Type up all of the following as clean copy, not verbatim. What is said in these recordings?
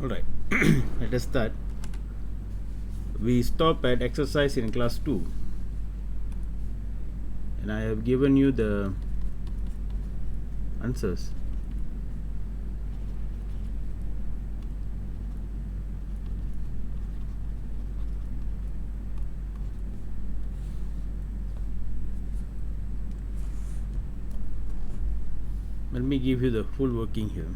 Alright, let us start. We stop at exercise in class 2, and I have given you the answers. Let me give you the full working here.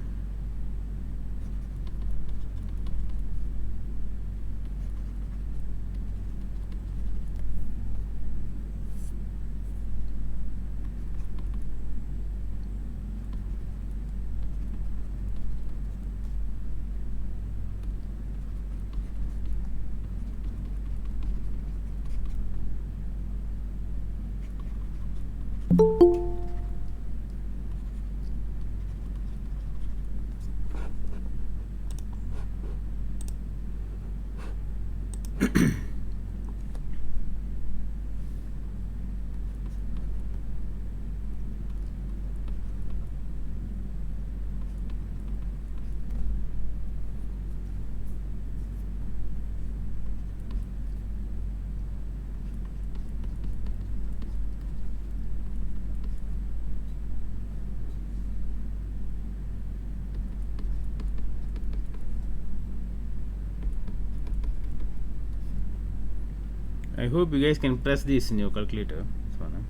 I hope you guys can press this in your calculator. This one,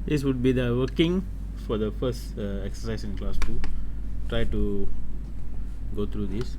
this would be the working for the first exercise in class 2. Try to go through this.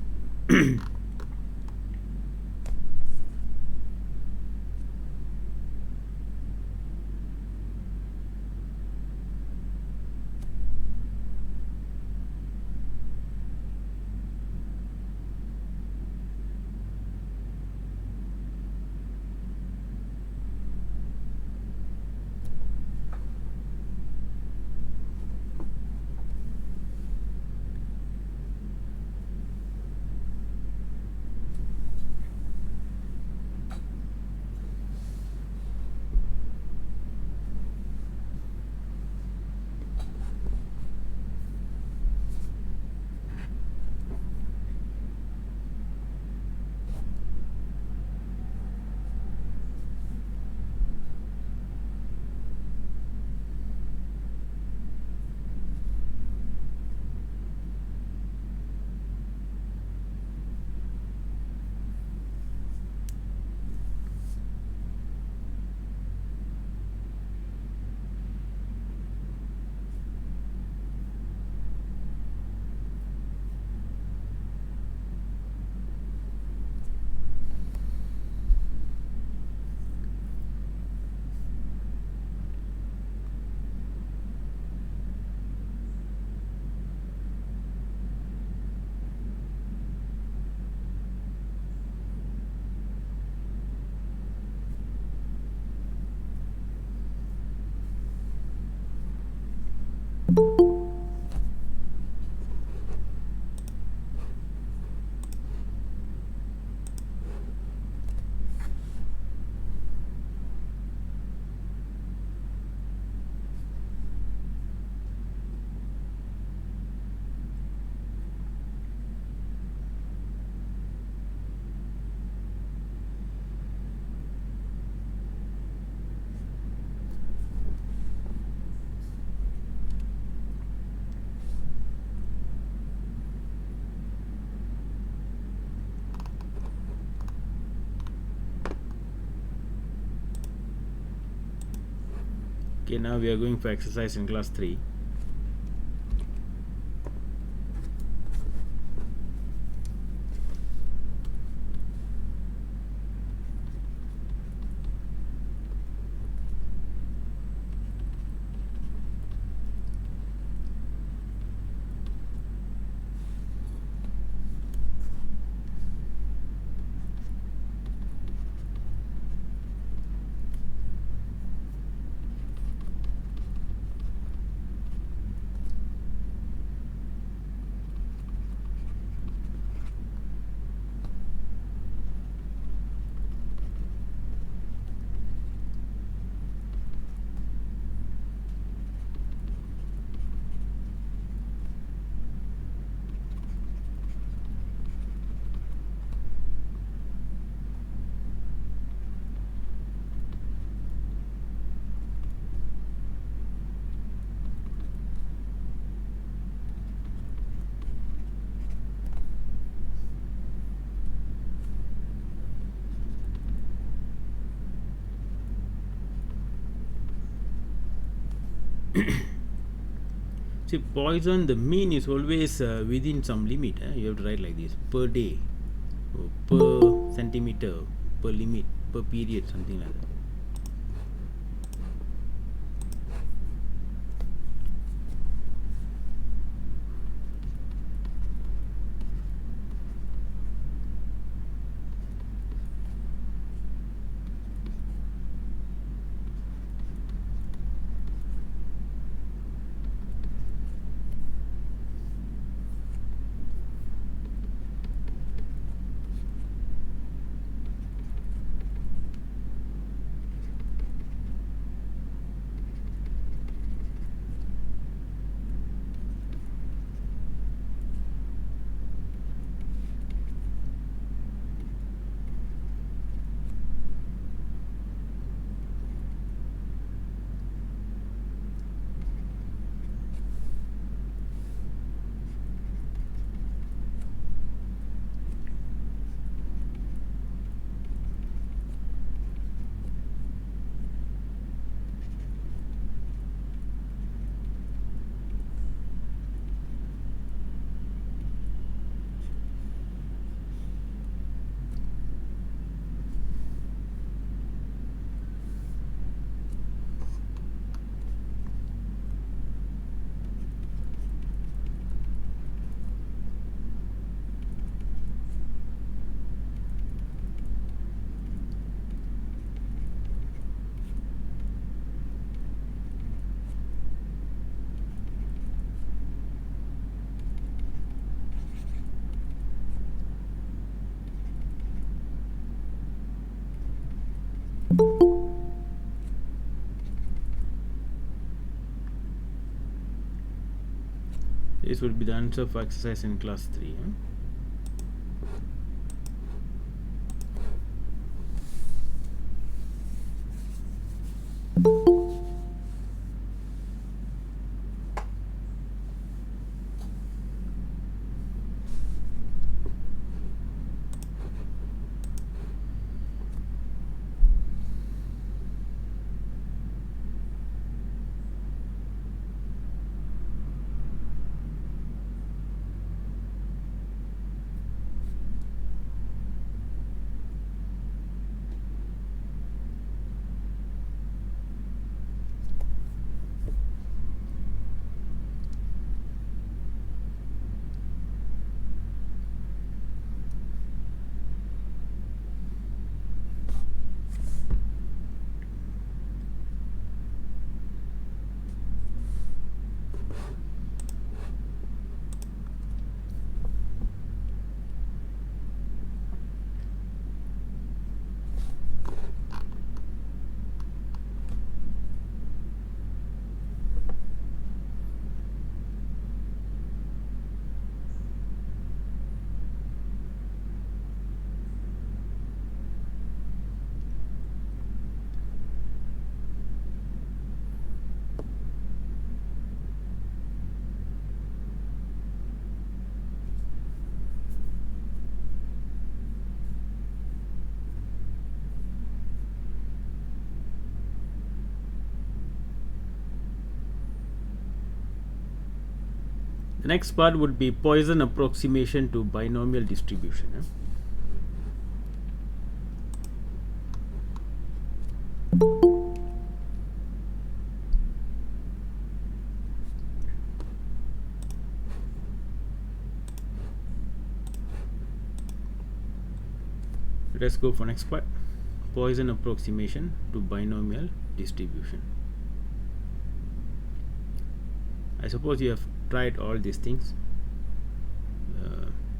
Okay, now we are going for exercise in class 3. See, Poisson, the mean is always within some limit. You have to write like this: per day, or per centimeter, per limit, per period, something like that. This would be the answer for exercise in class 3. The next part would be Poisson approximation to binomial distribution. Let's go for next part. Poisson approximation to binomial distribution. I suppose you have tried all these things.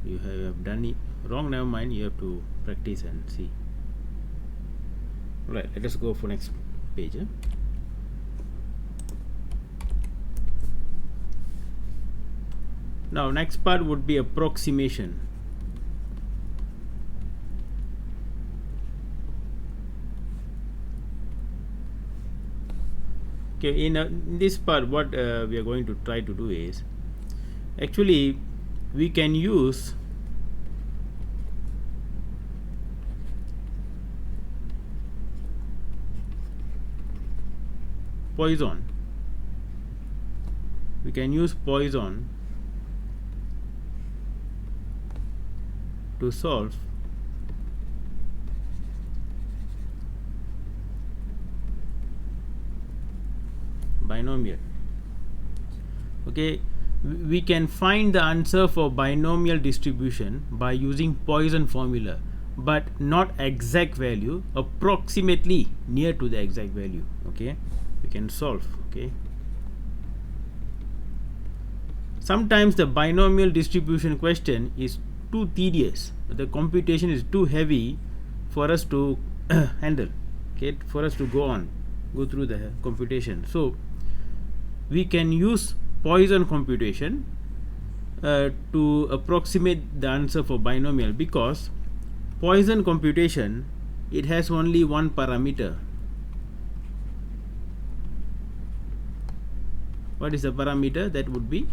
You have done it wrong, never mind, you have to practice and see. Right, let us go for next page. Now next part would be approximation. Okay, in this part what we are going to try to do is, actually we can use Poisson. We can use Poisson to solve binomial. Okay, we can find the answer for binomial distribution by using Poisson formula, but not exact value, approximately near to the exact value. Okay, we can solve. Okay, sometimes the binomial distribution question is too tedious, the computation is too heavy for us to handle, okay, for us to go through the computation. So we can use Poisson computation to approximate the answer for binomial, because Poisson computation, it has only one parameter. What is the parameter? That would be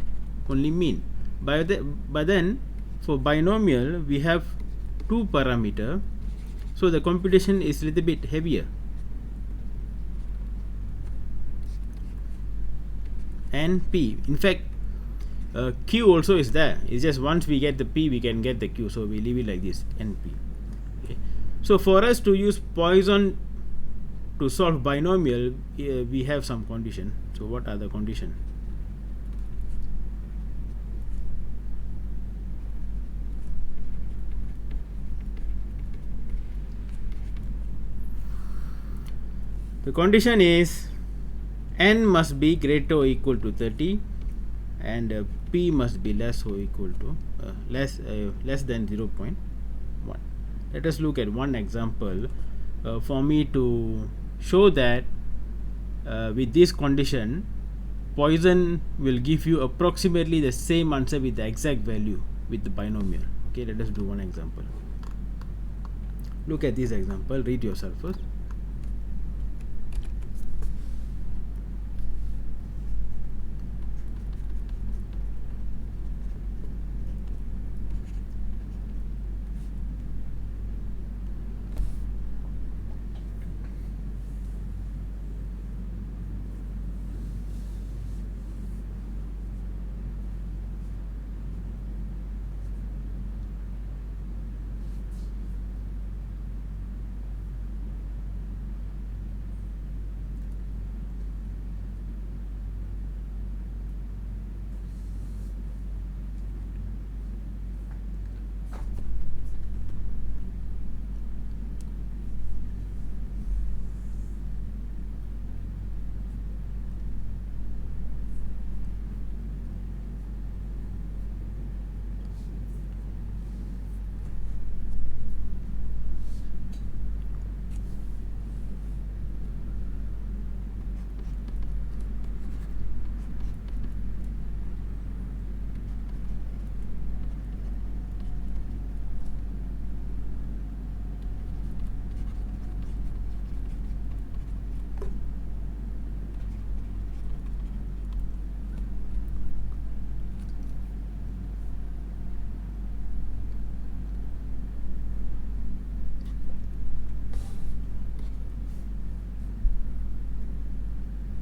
only mean. But then for binomial we have two parameter, so the computation is a little bit heavier. And P, in fact Q also is there. It's just once we get the P we can get the Q, so we leave it like this, NP. Okay. So for us to use Poisson to solve binomial, we have some condition. So what are the condition? The condition is n must be greater or equal to 30 and p must be less or equal to less than 0.1. Let us look at one example for me to show that with this condition Poisson will give you approximately the same answer with the exact value with the binomial. Okay, let us do one example. Look at this example, read yourself first.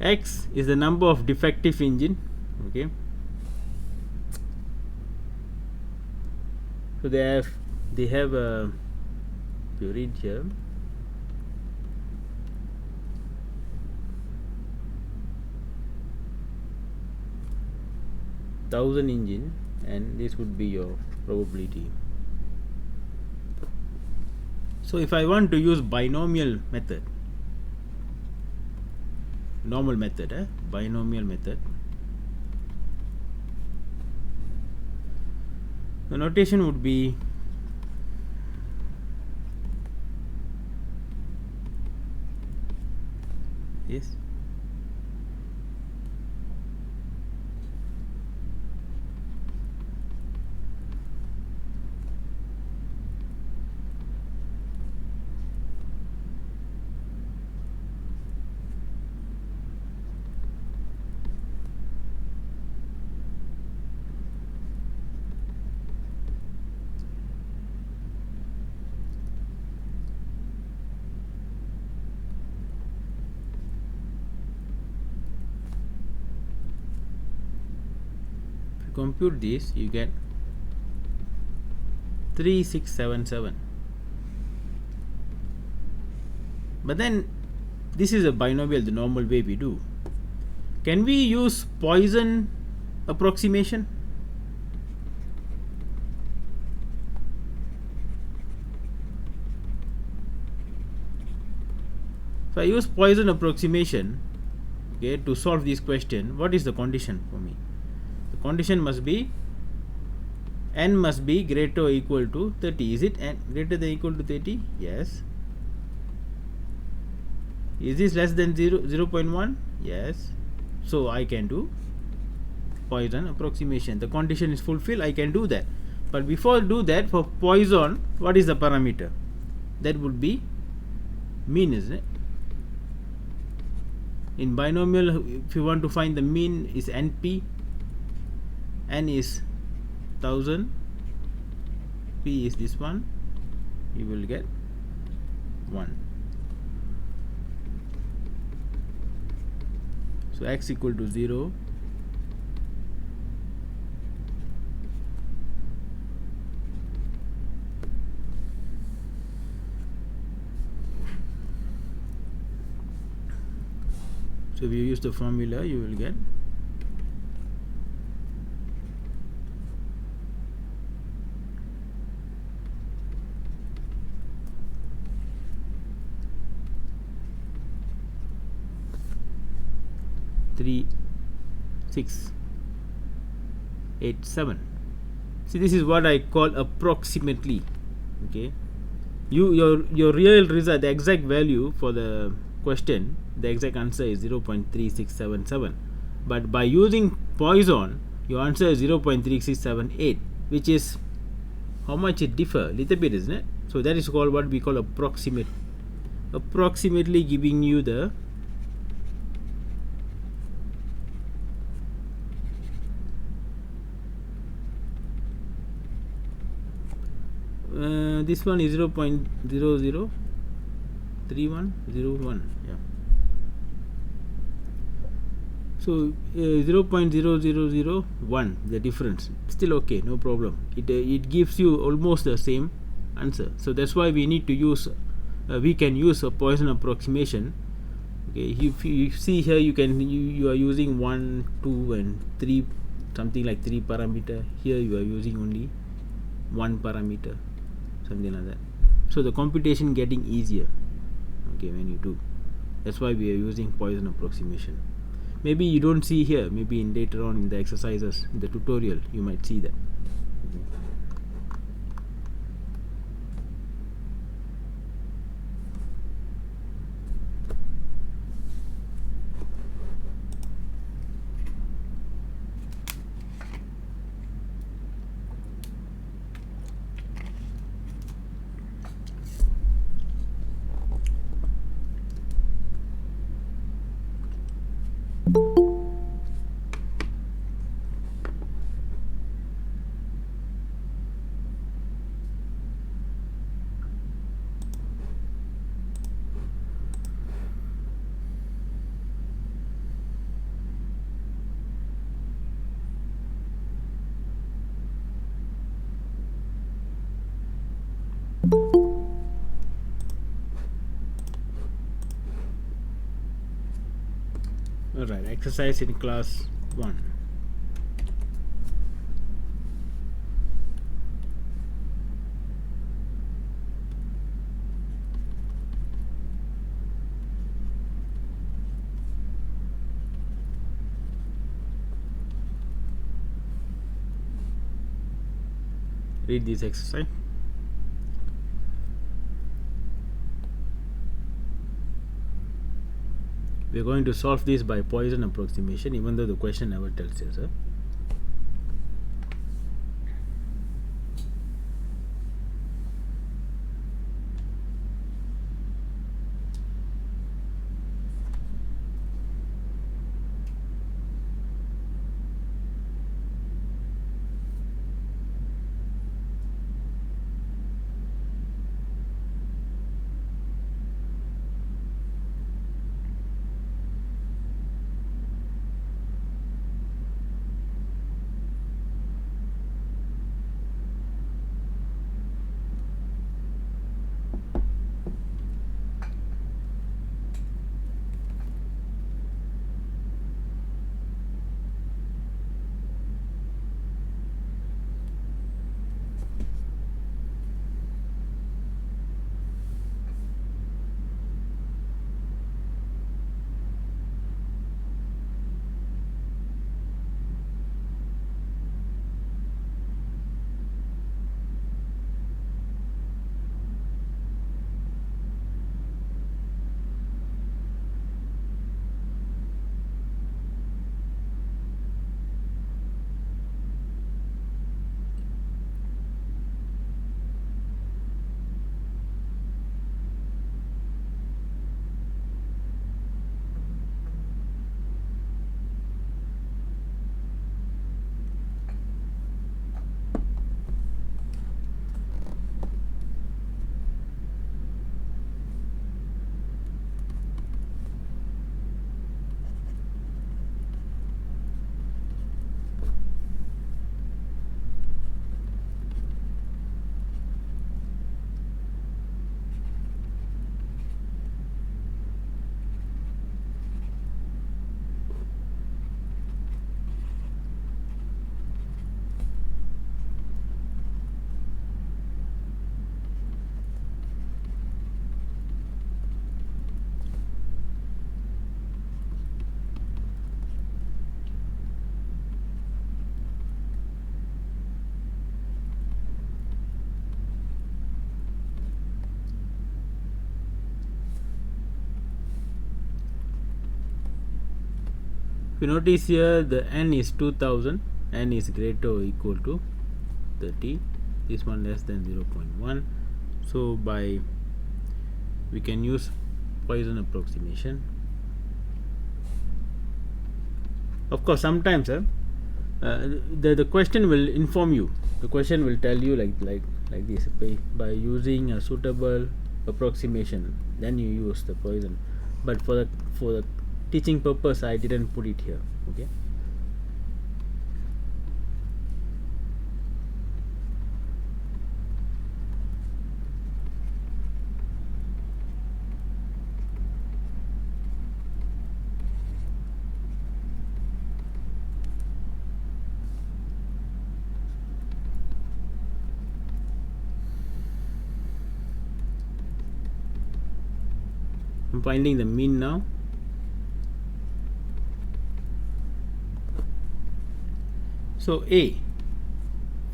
X is the number of defective engine. Okay, So they have a, if you read here, thousand engine, and this would be your probability. So if I want to use binomial method, normal method, binomial method, the notation would be this. Compute this, you get 3677. But then this is a binomial, the normal way we do. Can we use Poisson approximation? If I use Poisson approximation, okay, to solve this question, what is the condition for me? The condition must be n must be greater or equal to 30. Is it n greater than or equal to 30? Yes. Is this less than 0.1? Yes. So I can do Poisson approximation. The condition is fulfilled, I can do that. But before I do that, for Poisson, what is the parameter? That would be mean, isn't it? In binomial, if you want to find the mean, is NP. N is 1000, P is this one, you will get 1. So x equal to 0, so if you use the formula, you will get 3687. See, this is what I call approximately. Okay, your real result, the exact value for the question, the exact answer is 0.3677, but by using Poisson, your answer is 0.3678, which is how much it differ, little bit, isn't it? So that is called what we call approximately giving you the this one is 0.003101. Yeah. So 0.0001, the difference, still okay, no problem. It gives you almost the same answer. So that's why we need to use we can use a Poisson approximation. Okay, if you see here, you are using 1, 2 and 3, something like 3 parameter. Here you are using only 1 parameter, something like that. So the computation getting easier, okay, when you do. That's why we are using Poisson approximation. Maybe you don't see here, maybe in later on in the exercises, in the tutorial, you might see that. right. Exercise in class 1. Read this exercise. We are going to solve this by Poisson approximation, even though the question never tells us. If you notice here, the n is 2000, n is greater or equal to 30, this one less than 0.1. So we can use Poisson approximation. Of course, sometimes the question will inform you. The question will tell you like this, by using a suitable approximation, then you use the Poisson. But for the teaching purpose, I didn't put it here. Okay. I'm finding the mean now. So A,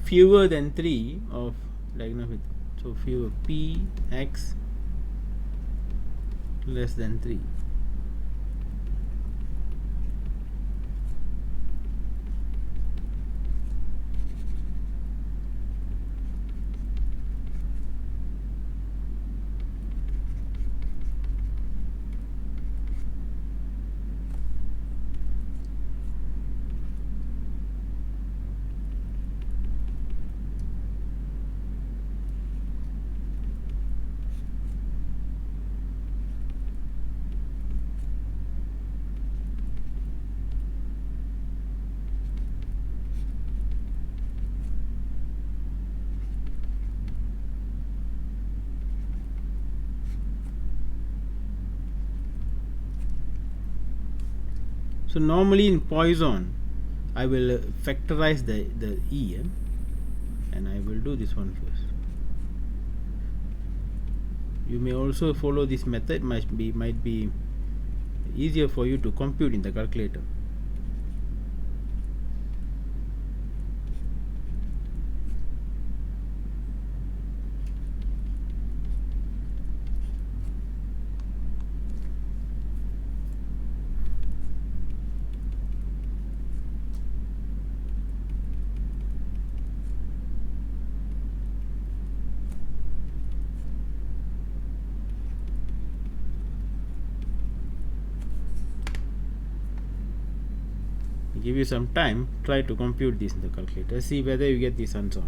fewer than 3 of diagonal with, so fewer P x less than 3. So normally in Poisson, I will factorize the e, and I will do this one first. You may also follow this method. Might be easier for you to compute in the calculator. Give you some time, try to compute this in the calculator, see whether you get this answer.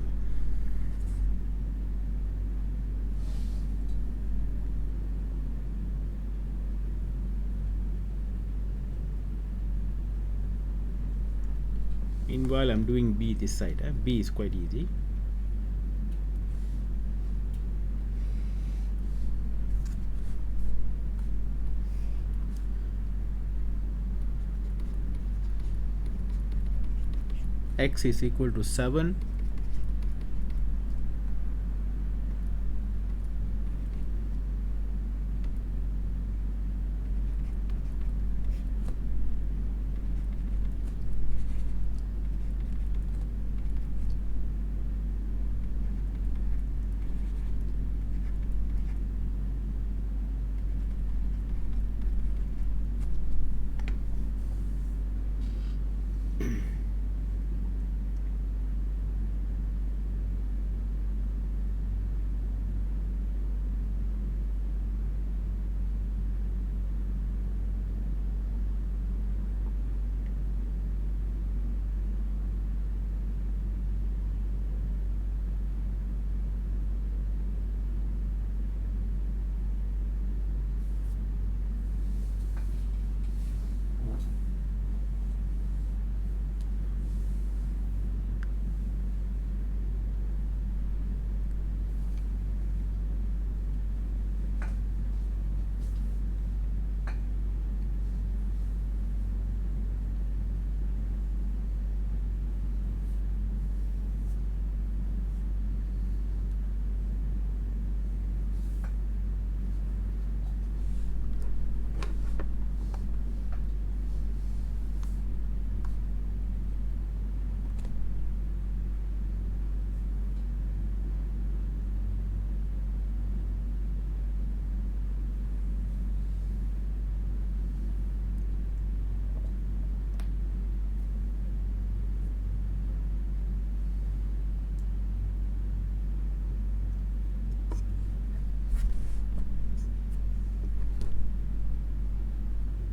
Meanwhile, I'm doing B this side. B is quite easy. X is equal to 7.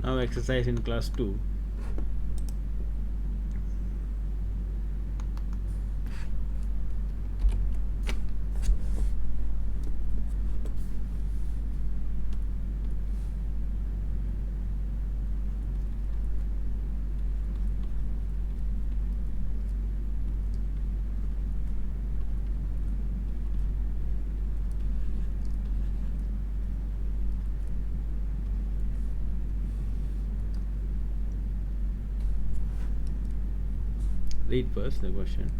Now exercise in class 2. Read first the question.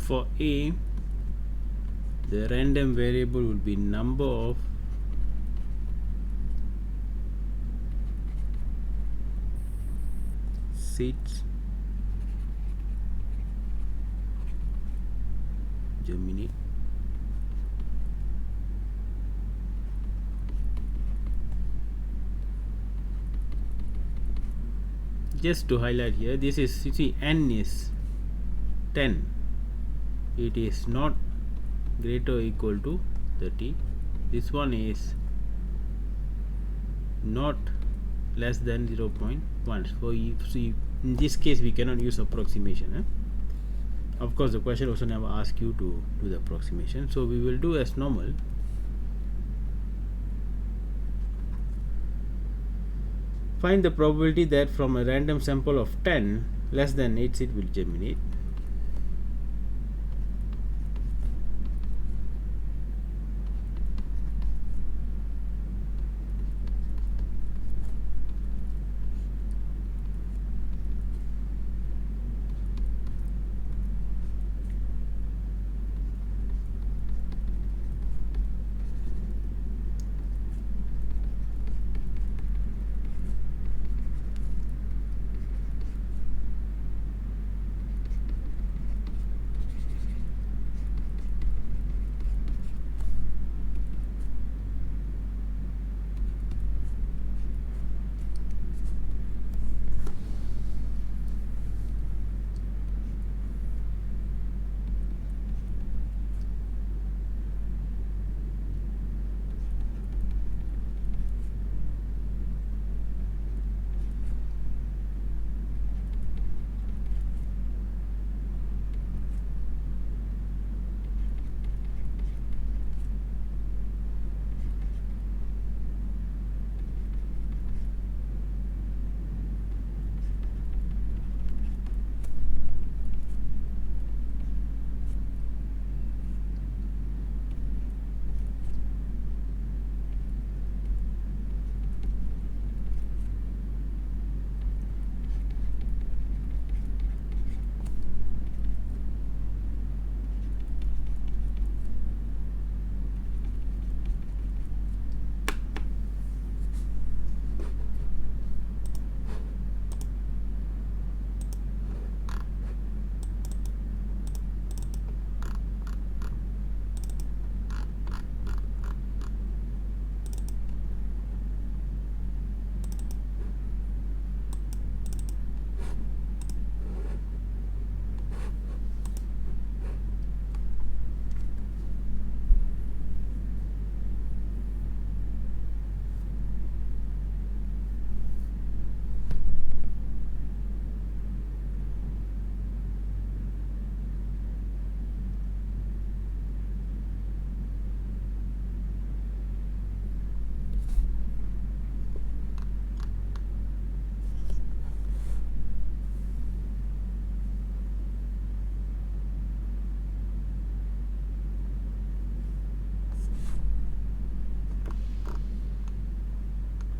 For A, the random variable will be number of seeds germinate. Just to highlight here, this is, you see, n is 10. It is not greater or equal to 30. This one is not less than 0.1. So you see, in this case we cannot use approximation. Of course the question also never asks you to do the approximation, so we will do as normal. Find the probability that from a random sample of 10, less than 8 seed will germinate.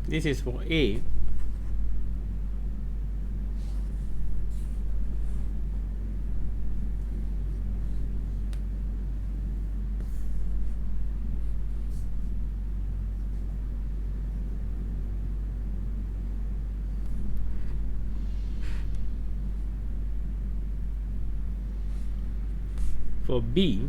This is for A. For B,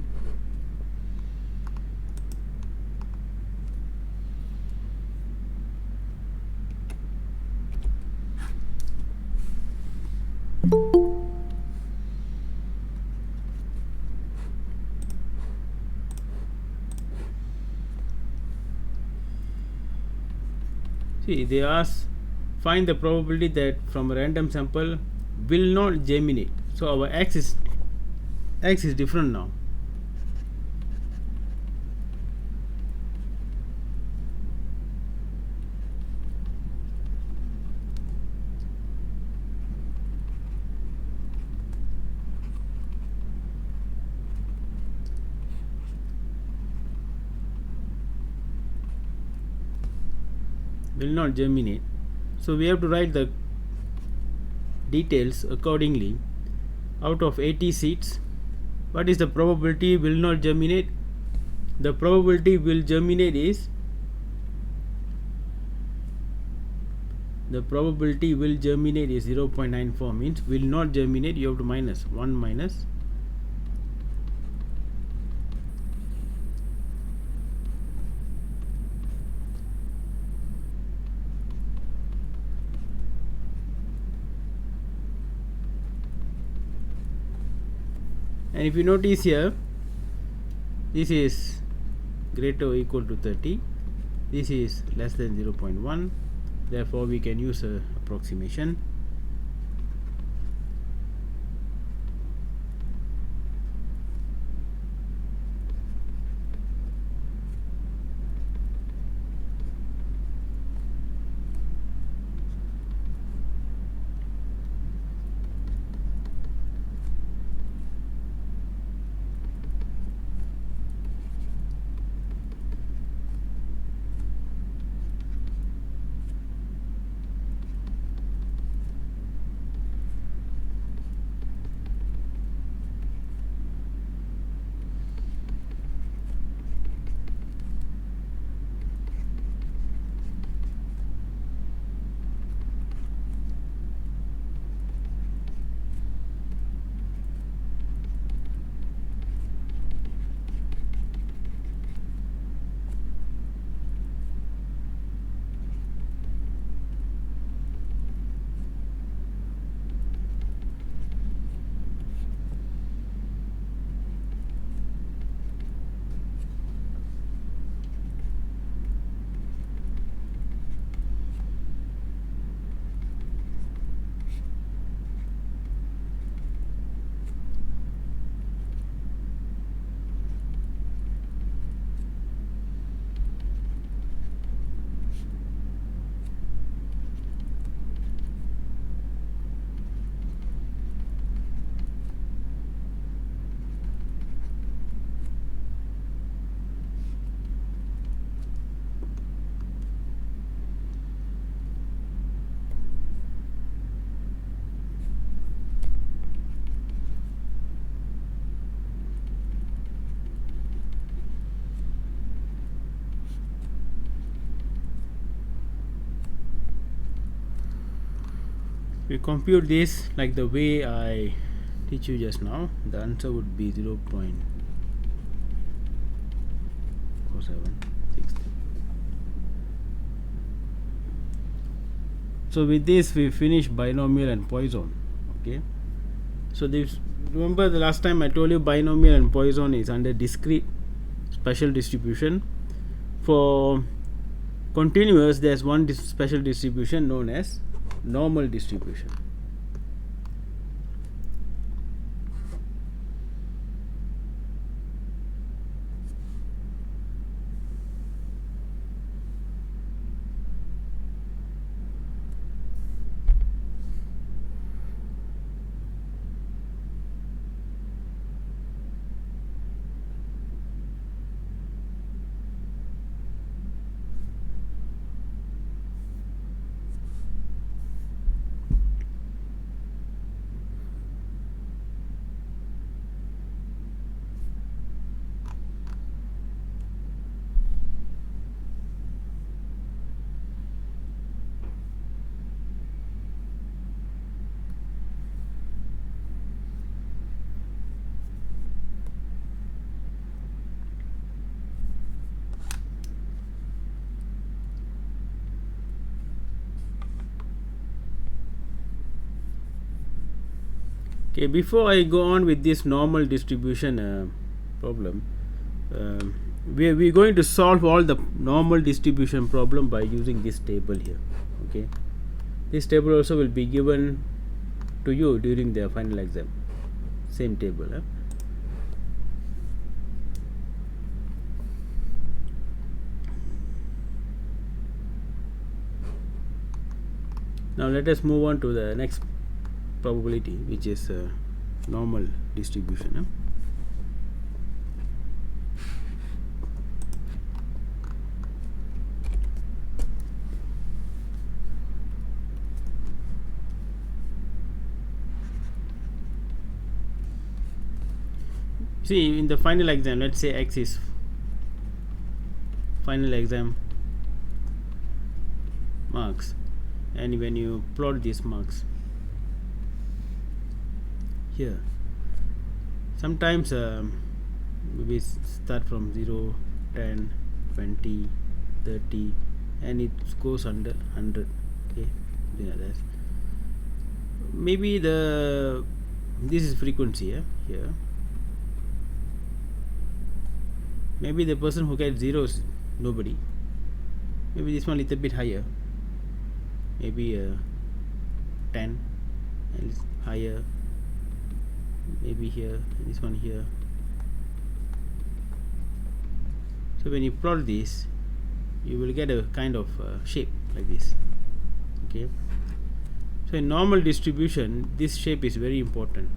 see, they ask find the probability that from a random sample will not germinate. So our x is different now. Will not germinate. So we have to write the details accordingly. Out of 80 seeds, What is the probability will not germinate? The probability will germinate is, the probability will germinate is 0.94, means will not germinate, you have to minus 1 minus and if you notice here, this is greater or equal to 30, this is less than 0.1, therefore we can use a approximation. we compute this like the way I teach you just now. The answer would be 0.4763. So with this we finish binomial and Poisson. Okay, so this, remember the last time I told you binomial and Poisson is under discrete special distribution. For continuous there's one special distribution known as normal distribution. Okay, before I go on with this normal distribution problem, we're going to solve all the normal distribution problem by using this table here. Okay, this table also will be given to you during the final exam. Same table. Now let us move on to the next probability, which is normal distribution. See, in the final exam, let's say X is final exam marks, and when you plot these marks here, sometimes we start from 0, 10, 20, 30, and it goes under 100. Okay, yeah, that's maybe this is frequency here. Maybe the person who gets zeros, nobody. Maybe this one little bit higher, maybe 10, and it's higher, maybe here, this one here. So when you plot this, you will get a kind of shape like this. Okay, so in normal distribution, this shape is very important.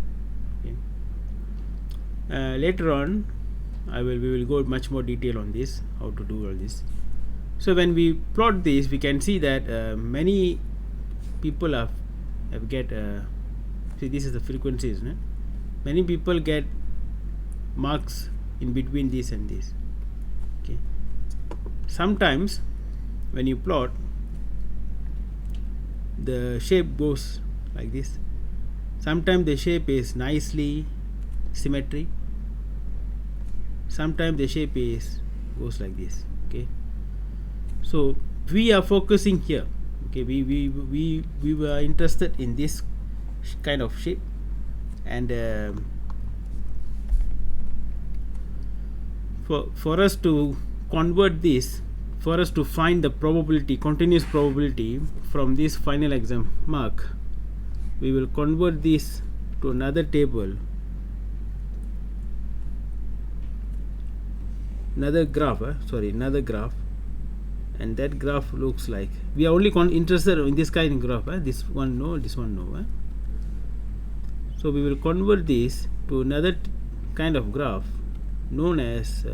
Okay, later on we will go much more detail on this, how to do all this. So when we plot this, we can see that many people have get see, this is the frequencies, isn't it? Many people get marks in between this and this. Okay, sometimes when you plot, the shape goes like this. Sometimes the shape is nicely symmetry, sometimes the shape goes like this. Okay, so we are focusing here. Okay, we were interested in this kind of shape, and for us to convert this, for us to find the probability, continuous probability from this final exam mark, we will convert this to another table, another graph, and that graph looks like, we are only interested in this kind of graph, this one no, this one no. So we will convert this to another kind of graph known as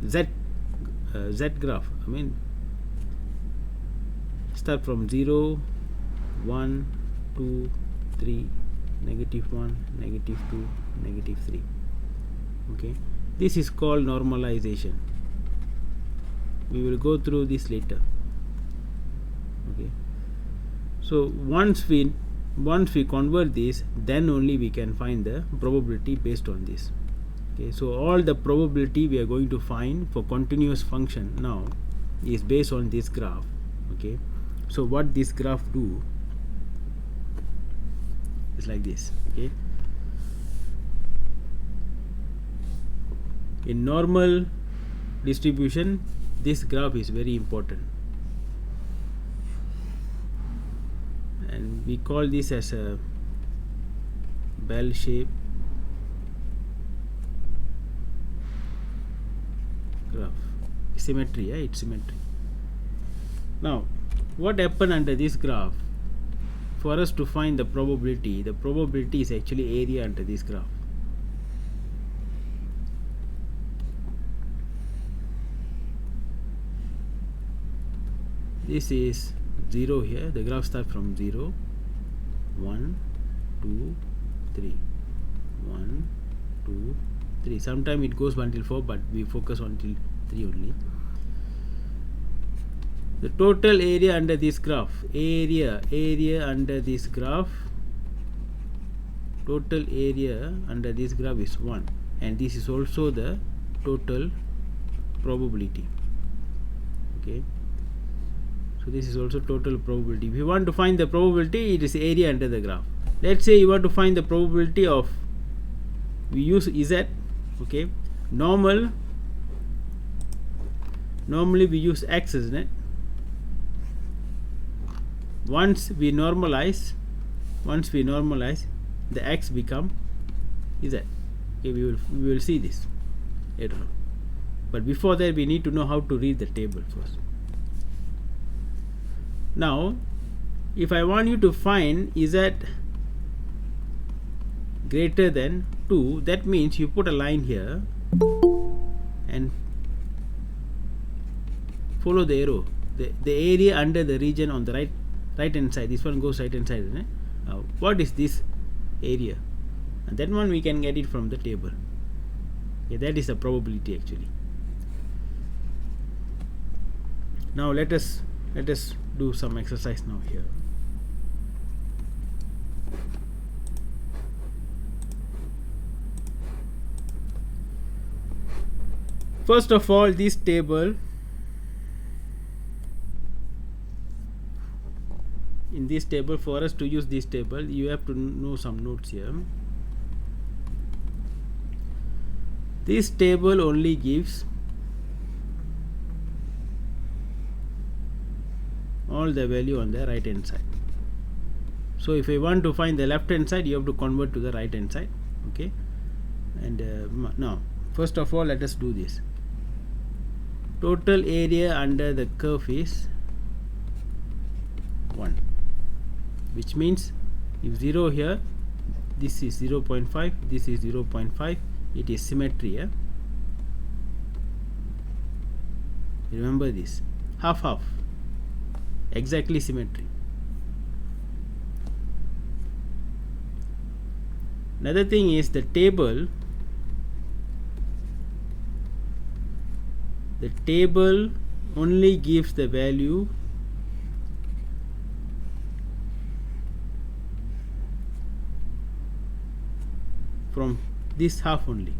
Z graph. I mean, start from 0, 1, 2, 3, -1, -2, -3. Okay, this is called normalization. We will go through this later. Okay, so once we convert this, then only we can find the probability based on this. Okay, so all the probability we are going to find for continuous function now is based on this graph. Okay, so what this graph do is like this. Okay, in normal distribution, this graph is very important, and we call this as a bell shape graph. Symmetry, it's symmetry. Now what happened under this graph? For us to find the probability is actually area under this graph. This is 0 here, the graph starts from 0, 1, 2, 3, 1, 2, 3. Sometimes it goes until 4, but we focus on till 3 only. The total area under this graph, area under this graph, total area under this graph is 1, and this is also the total probability. Okay, so this is also total probability. If you want to find the probability, it is area under the graph. Let's say you want to find the probability of, we use Z. Okay, normally we use X, isn't it? Once we normalize, the X become Z. Okay, we will see this later on, but before that we need to know how to read the table first. Now if I want you to find Z greater than 2, that means you put a line here and follow the arrow, the area under the region on the right hand side. This one goes right hand side, isn't it? What is this area? And that one we can get it from the table. Okay, that is the probability actually. Now let us do some exercise now here. First of all, this table, in this table, for us to use this table, you have to know some notes here. This table only gives all the value on the right hand side. So if I want to find the left hand side, you have to convert to the right hand side. Okay, and now first of all, let us do this. Total area under the curve is 1, which means if 0 here, this is 0.5, this is 0.5, it is symmetry. Yeah? Remember this, half half, exactly symmetry. Another thing is the table only gives the value from this half only.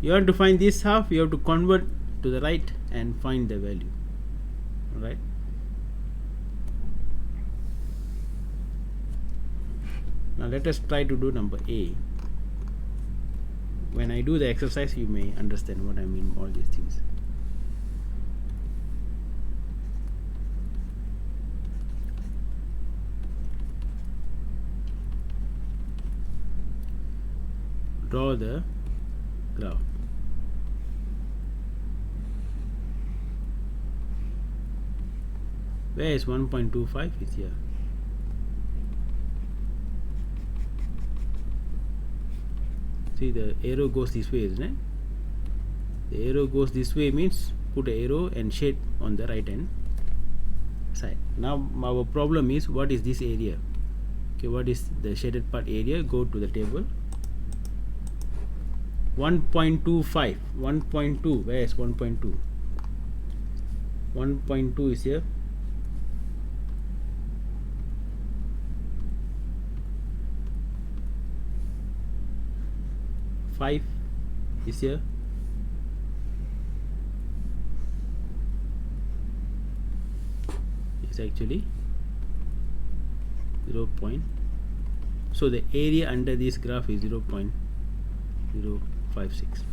You want to find this half, you have to convert to the right and find the value. Alright. Now let us try to do number A. When I do the exercise, you may understand what I mean all these things. Draw the graph. Where is 1.25? Is here. See, the arrow goes this way, isn't it? The arrow goes this way means put an arrow and shade on the right hand side. Now our problem is, what is this area? Okay, what is the shaded part area? Go to the table. 1.25. 1.2. Where is 1.2? 1.2 is here. 5 is here. It's actually 0. So the area under this graph is 0.056.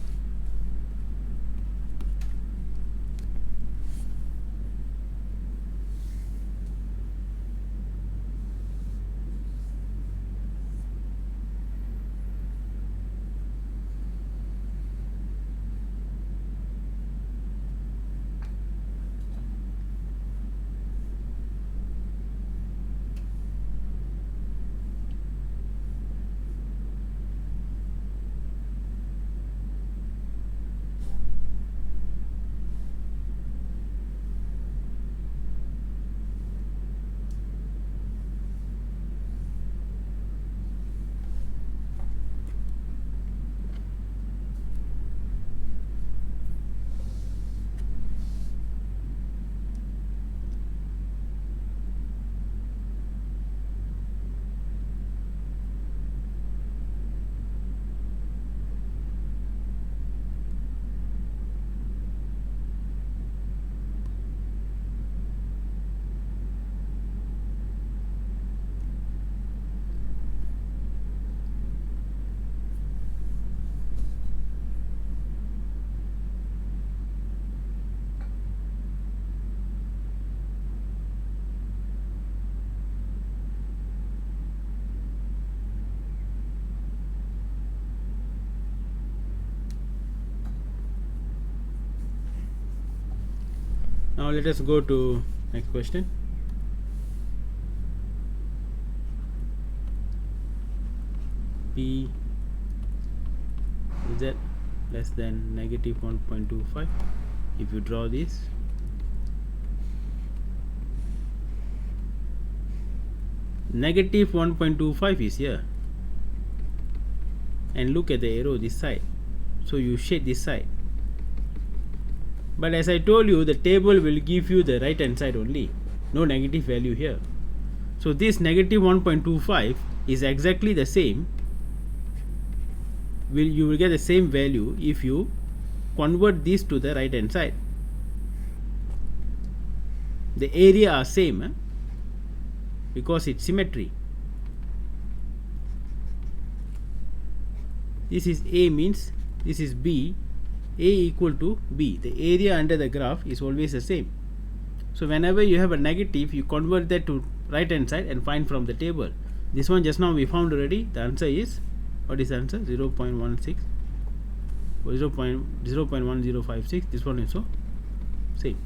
Now let us go to next question. P z less than negative 1.25. If you draw this, negative 1.25 is here. and look at the arrow this side. So you shade this side. But as I told you, the table will give you the right hand side only, no negative value here. So this negative 1.25 is exactly the same. You will get the same value if you convert this to the right hand side. The area are same because it's symmetry. This is A means this is B. A equal to B. The area under the graph is always the same. So whenever you have a negative, you convert that to right hand side and find from the table. This one just now we found already. The answer is, what is the answer? 0.16 or 0.1056. This one is so same.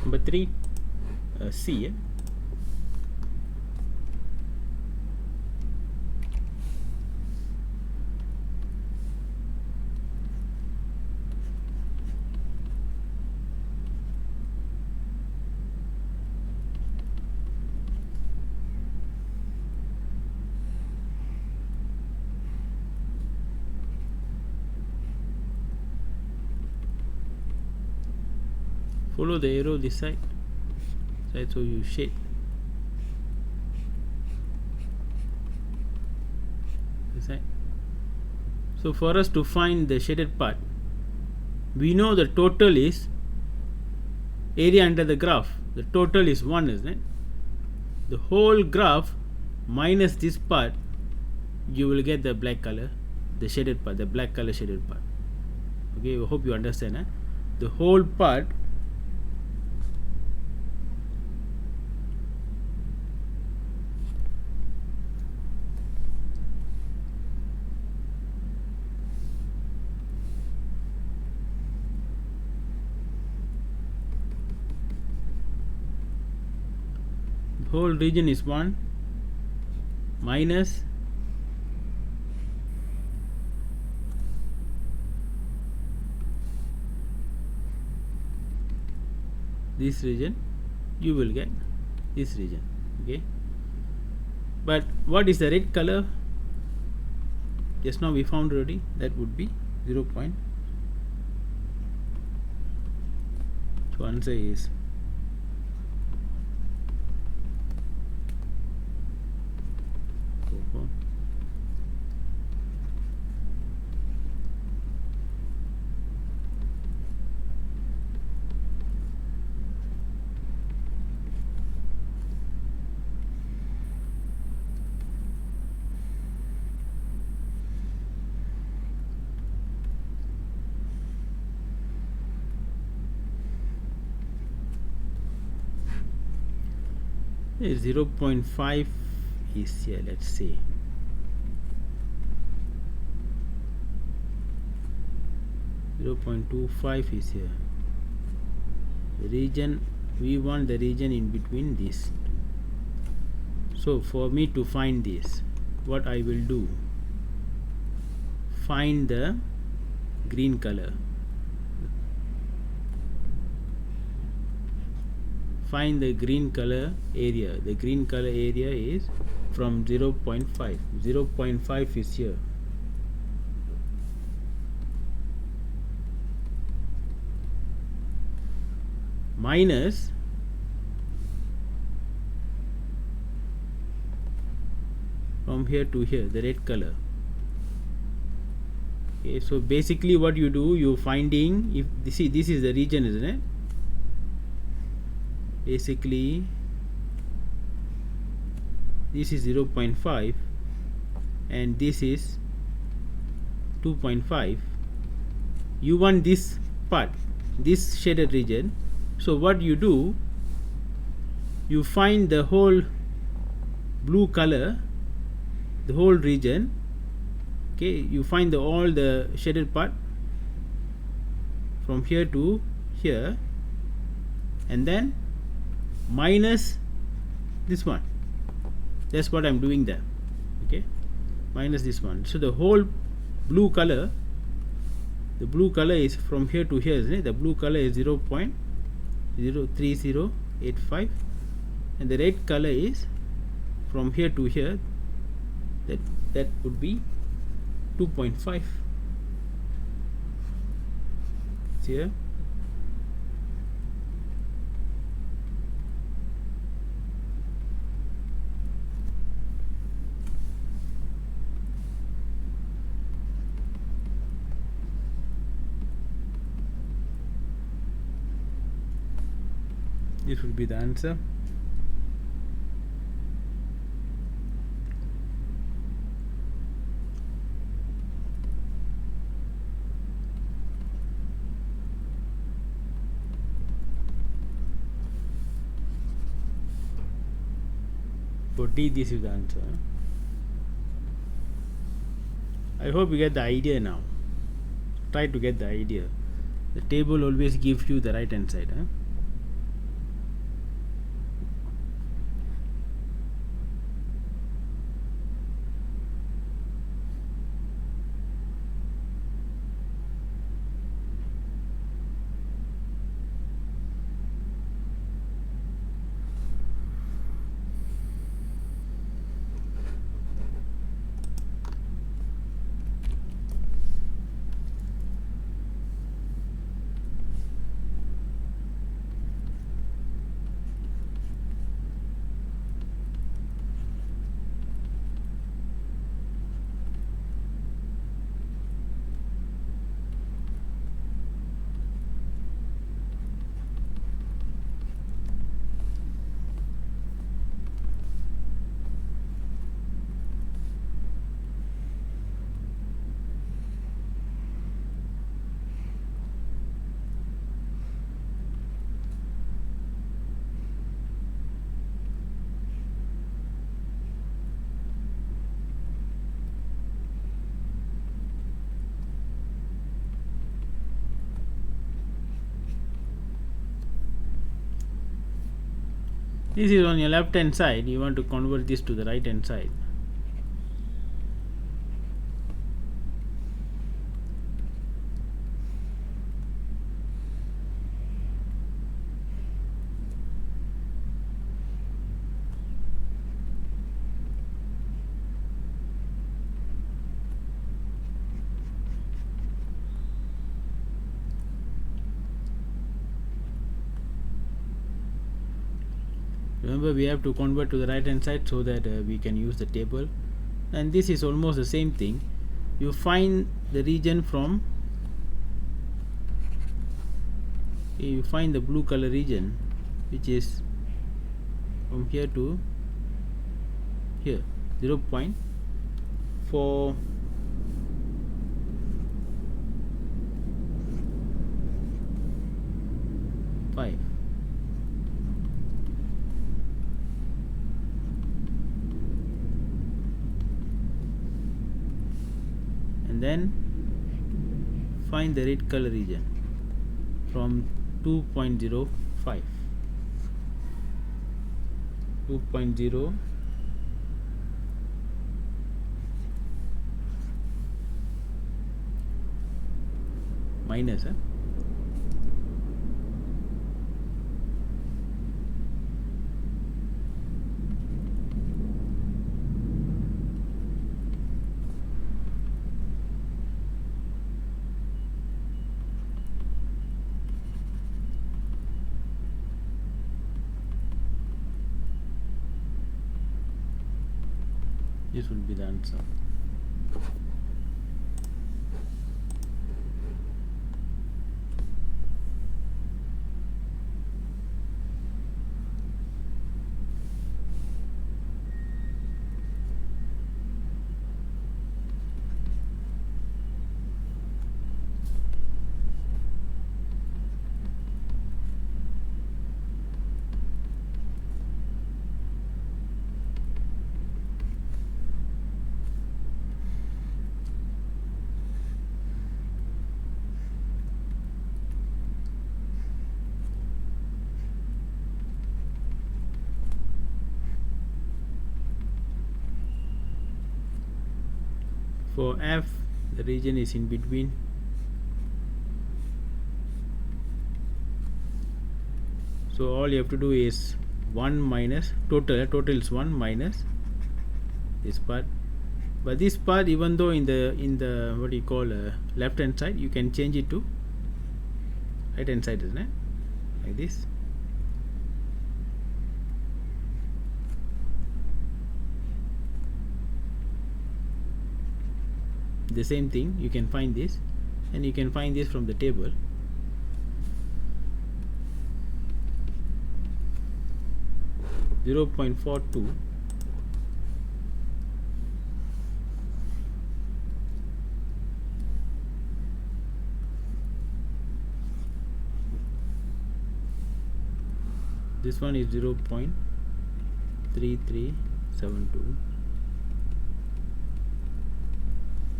Number 3, C. Follow the arrow this side, so you shade. This side. So for us to find the shaded part, we know the total is area under the graph. The total is 1, isn't it? The whole graph minus this part, you will get the black color, the shaded part, the black color shaded part. Okay, I hope you understand. The whole part whole region is 1 minus this region, you will get this region. Okay, but what is the red color? Just now we found already, that would be 0. So answer is is 0.5 is here, let's say. .25 is here. The region, we want the region in between this. So for me to find this, what I will do, find the green color. Find the green color area. The green color area is from 0.5. 0.5 is here. Minus from here to here, the red color. Okay, so basically what you do, you finding, if see this is the region, isn't it? Basically this is 0.5 and this is 2.5. You want this part, this shaded region. So what you do, you find the whole blue color, the whole region. Okay, you find all the shaded part from here to here, and then minus this one. That's what I'm doing there. Okay, minus this one. So the whole blue color, the blue color is from here to here, isn't it? The blue color is 0.03085, and the red color is from here to here. That would be 2.5. Here. This will be the answer. For D, this is the answer. I hope you get the idea now. Try to get the idea. The table always gives you the right hand side. This is on your left hand side. You want to convert this to the right hand side. Remember, we have to convert to the right hand side so that we can use the table. And this is almost the same thing. You find the region from, you find the blue color region, which is from here to here, 0.45. And then find the red color region from 2.05. 2.0 minus this will be the answer. For F, the region is in between. So all you have to do is 1 minus total is 1 minus this part. But this part, even though in the what do you call left hand side, you can change it to right hand side, isn't it? Like this. The same thing, you can find this, and you can find this from the table. .42 this one is 0.3372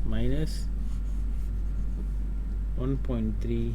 minus 1.34.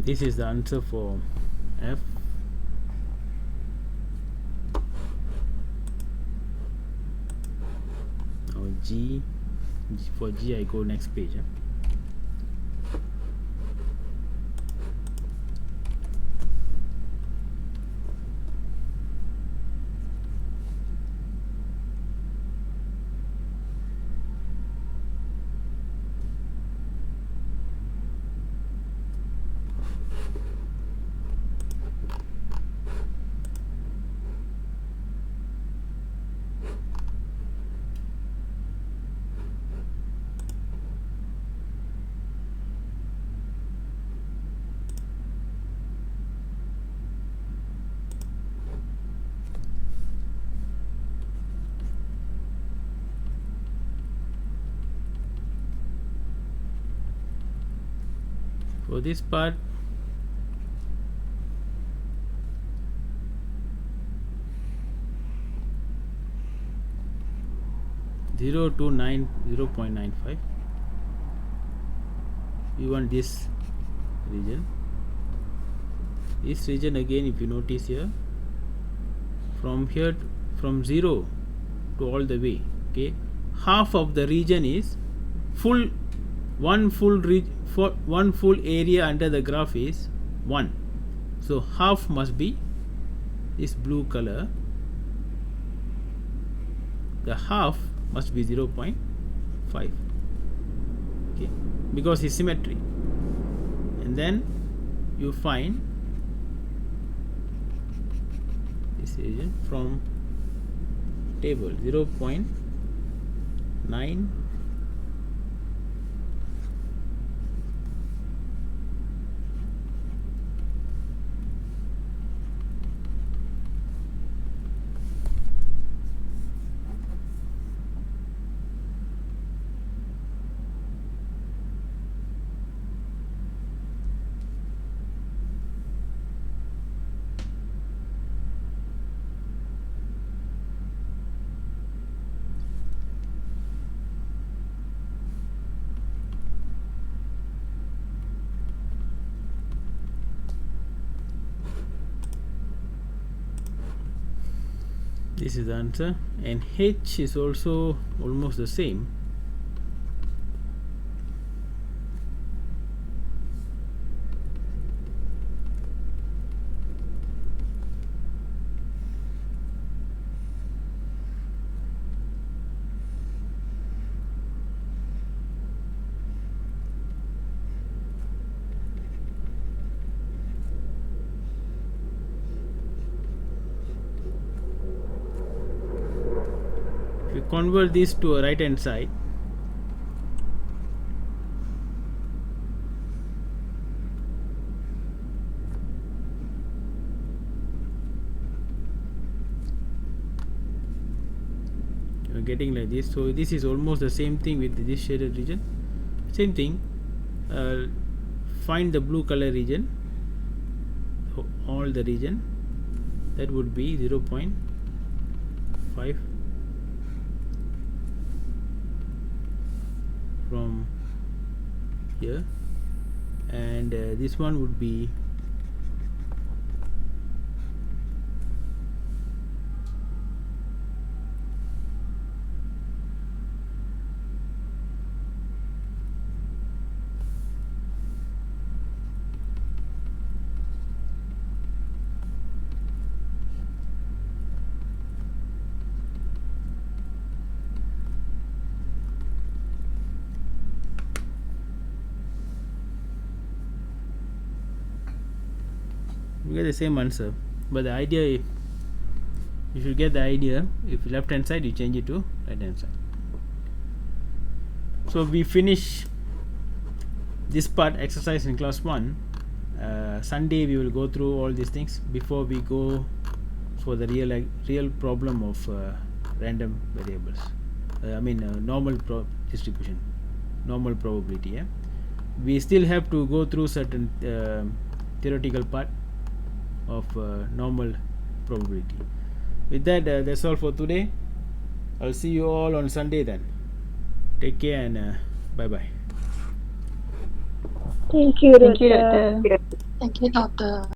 This is the answer for F. Now G, for G I go next page. For this part, zero to 0.95. We want this region. This region again, if you notice here, from 0 to all the way, okay, half of the region is full. One full area under the graph is 1, so half must be this blue color. The half must be 0.5, okay, because it's symmetry. And then you find this region from table 0.9. This is the answer, and H is also almost the same. convert this to a right hand side. You're getting like this. So this is almost the same thing with this shaded region. Same thing. Find the blue color region, all the region, that would be 0.5 from here, and this one would be you get the same answer, but the idea, you should get the idea. If left hand side, you change it to right hand side. So we finish this part exercise in class 1. Sunday we will go through all these things before we go for the real problem of random variables. Normal distribution, normal probability. Yeah, we still have to go through certain theoretical part of normal probability. With that, that's all for today. I'll see you all on Sunday then. Take care and bye bye. Thank you, Thank you, Doctor. Doctor. Thank you, Doctor.